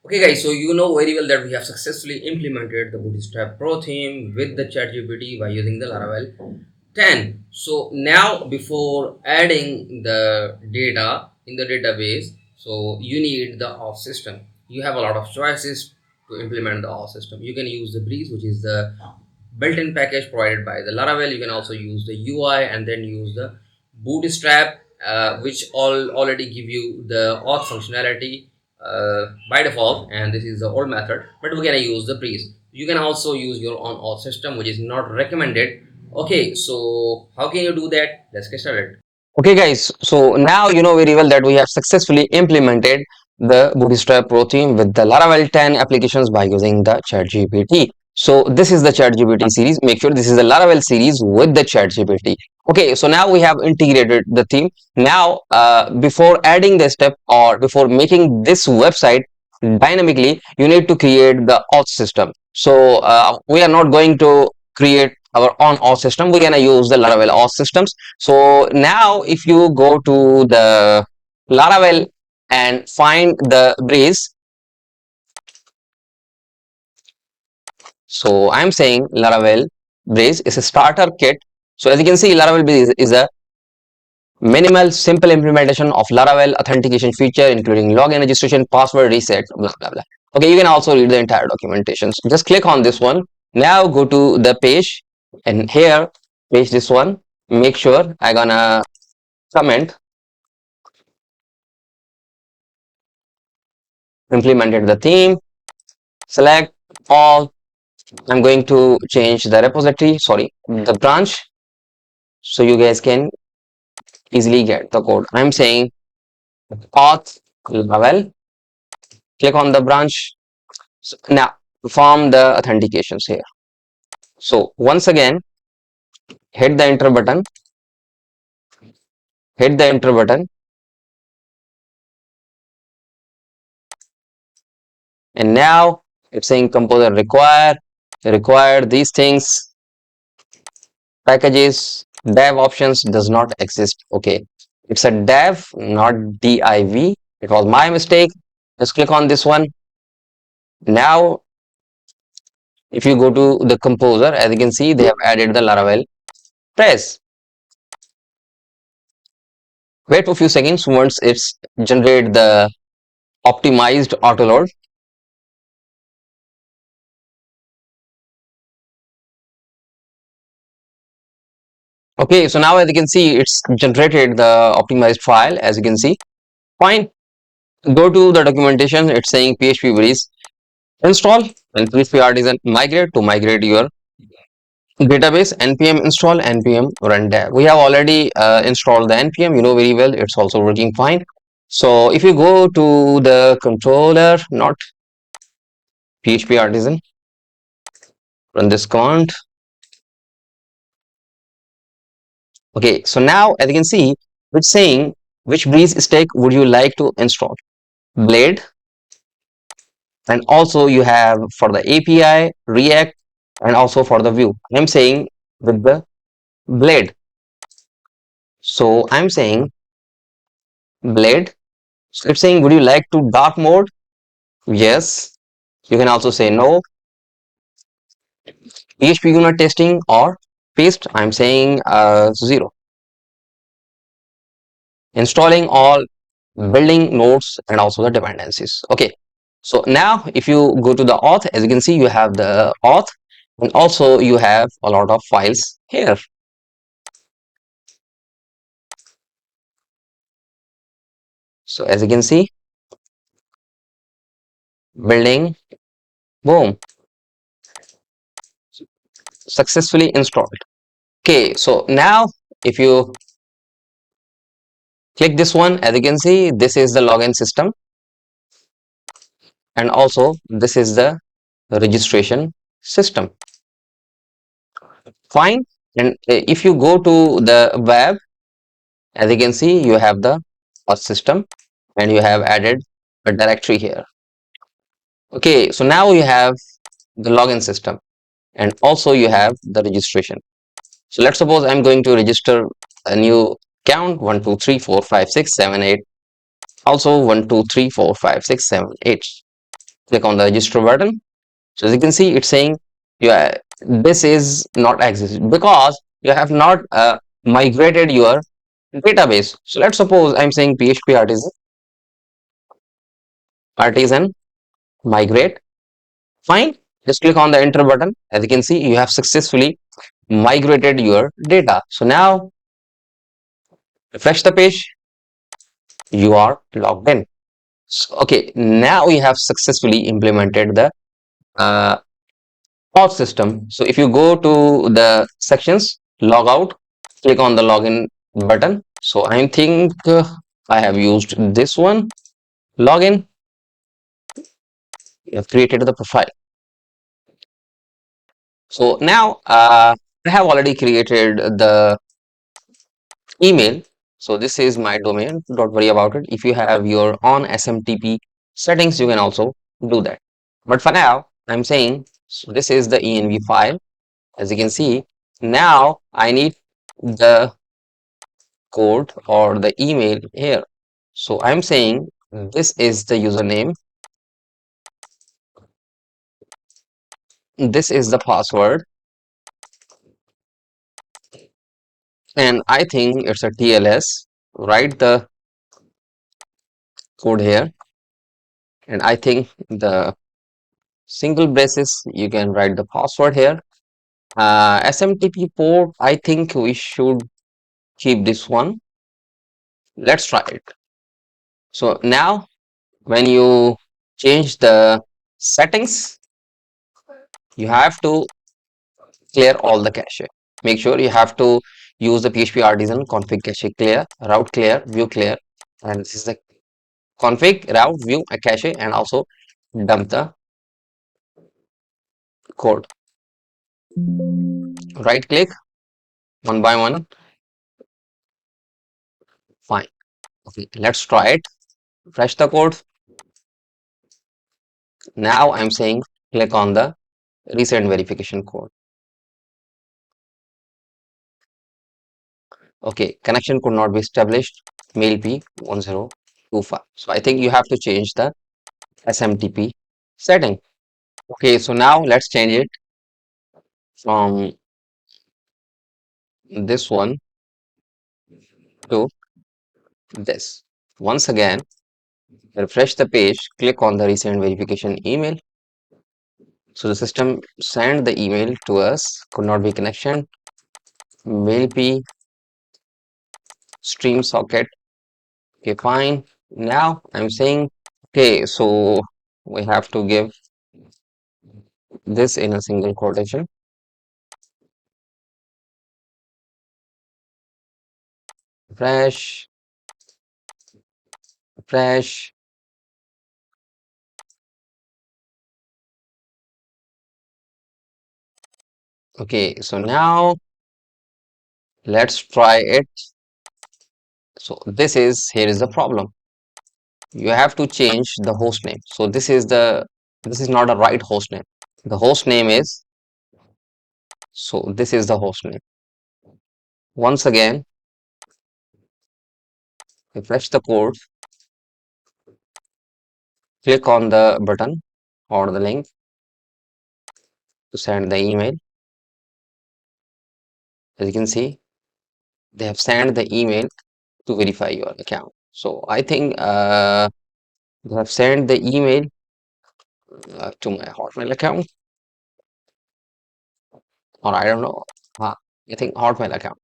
Okay guys, so you know very well that we have successfully implemented the Bootstrap Pro theme with the ChatGPT by using the Laravel 10. So now before adding the data in the database, so you need the auth system. You have a lot of choices to implement the auth system. You can use the Breeze, which is the built-in package provided by the Laravel. You can also use the UI and then use the Bootstrap, which already give you the auth functionality by default, and this is the old method, but we're gonna use the Breeze. You can also use your own auth system, which is not recommended. Okay, so how can you do that? Let's get started. Okay guys, so now you know very well that we have successfully implemented the Bootstrap Pro theme with the Laravel 10 applications by using the ChatGPT. So this is the ChatGPT series. Make sure this is the Laravel series with the ChatGPT. Okay, so now we have integrated the theme. Now, before adding the step or before making this website dynamically, you need to create the auth system. So we are not going to create our own auth system. We're gonna use the Laravel auth systems. So now if you go to the Laravel and find the Breeze, so I'm saying Laravel Breeze is a starter kit. So as you can see, Laravel Breeze is a minimal, simple implementation of Laravel authentication feature, including login, registration, password reset, blah blah blah. Okay, you can also read the entire documentation. So just click on this one. Now go to the page, and here page this one. Make sure I gonna comment implemented the theme. Select all. I'm going to change the repository. Sorry, the branch, so you guys can easily get the code. I'm saying auth Laravel. Click on the branch. So now perform the authentications here. So once again, hit the enter button, hit the enter button, and now it's saying composer require these things, packages, dev options does not exist. Okay, it's a dev, not div. It was my mistake. Just click on this one. Now if you go to the composer, as you can see, they have added the Laravel trace. Wait for a few seconds. Once it's generate the optimized autoload. Okay, so now as you can see, it's generated the optimized file. As you can see, fine. Go to the documentation. It's saying PHP Breeze install and PHP artisan migrate your database. Npm install, npm run dev. We have already installed the npm. You know very well. It's also working fine. So if you go to the controller, not PHP artisan, run this command. Okay, so now as you can see, it's saying which Breeze stack would you like to install? Blade, and also you have for the API, React, and also for the Vue. I'm saying with the Blade. So I'm saying Blade. So it's saying would you like to dark mode? Yes. You can also say no. PHP unit testing or paste. I'm saying 0. Installing all building nodes and also the dependencies. Okay, so now if you go to the auth, as you can see, you have the auth, and also you have a lot of files here. So as you can see, building, boom, successfully installed. Okay, so now if you click this one, as you can see, this is the login system, and also this is the registration system. Fine. And if you go to the web, as you can see, you have the auth system, and you have added a directory here. Okay, so now you have the login system, and also you have the registration. So let's suppose I'm going to register a new account. 1 2 3 4 5 6 7 8. Also 1 2 3 4 5 6 7 8. Click on the register button. So as you can see, it's saying yeah, this is not exist because you have not migrated your database. So let's suppose I'm saying PHP artisan migrate. Fine. Just click on the enter button. As you can see, you have successfully migrated your data. So now refresh the page. You are logged in. So, okay, now we have successfully implemented the uh, auth system. So if you go to the sections, log out, click on the login button. So I think I have used this one. Login. You have created the profile. So now I have already created the email. So this is my domain. Don't worry about it. If you have your own SMTP settings, you can also do that. But for now, I'm saying so this is the env file. As you can see, now I need the code or the email here. So I'm saying this is the username, this is the password, and I think it's a TLS. Write the code here, and I think the single braces you can write the password here. SMTP port, I think we should keep this one. Let's try it. So now when you change the settings, you have to clear all the cache. Make sure you have to use the PHP artisan config cache clear, route clear, view clear, and this is the config, route, view, a cache, and also dump the code. Right click one by one. Fine. Okay, let's try it. Refresh the code. Now I'm saying click on the recent verification code. Okay, connection could not be established. Mail P1025. So I think you have to change the SMTP setting. Okay, so now let's change it from this one to this. Once again, refresh the page, click on the recent verification email. So the system sent the email to us, could not be connection, mail P stream socket. Okay, fine. Now I'm saying, okay, so we have to give this in a single quotation. Refresh, refresh. Okay, so now let's try it. So here is the problem. You have to change the host name. So this is not a right host name. The host name is, so this is the host name. Once again, refresh the code, click on the button or the link to send the email. As you can see, they have sent the email to verify your account. So I think they have sent the email to my Hotmail account, or I don't know. I think Hotmail account.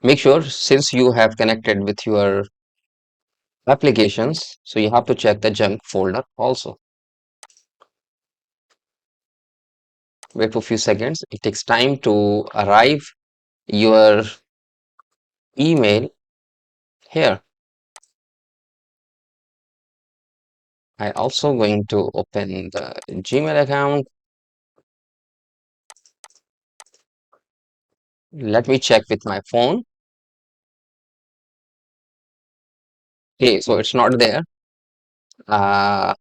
Make sure since you have connected with your applications, so you have to check the junk folder also. Wait for a few seconds. It takes time to arrive your email here. I also going to open the Gmail account. Let me check with my phone. Okay, so it's not there. I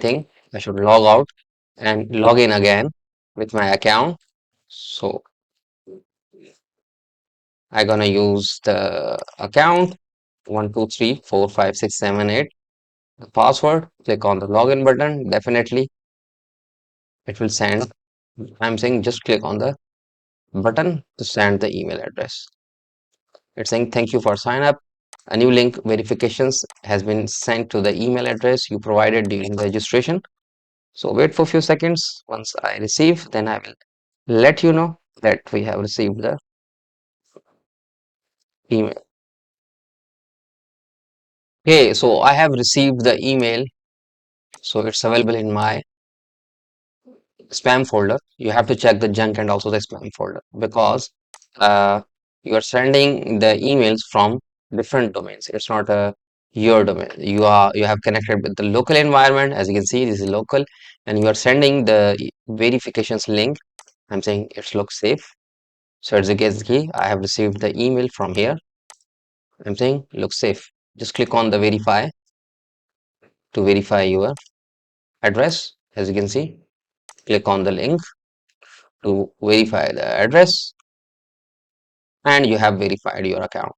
think I should log out and log in again with my account. So I'm gonna use the account 1 2 3 4 5 6 7 8. password, click on the login button. Definitely it will send. I'm saying just click on the button to send the email address. It's saying thank you for sign up. A new link verifications has been sent to the email address you provided during the registration. So wait for a few seconds. Once I receive, then I will let you know that we have received the email. Okay, so I have received the email. So it's available in my spam folder. You have to check the junk and also the spam folder because uh, you are sending the emails from different domains. It's not your domain. You have connected with the local environment. As you can see, this is local, and you are sending the verifications link. I'm saying it looks safe. So as you can see, I have received the email from here. I'm saying looks safe. Just click on the verify to verify your address. As you can see, click on the link to verify the address and you have verified your account.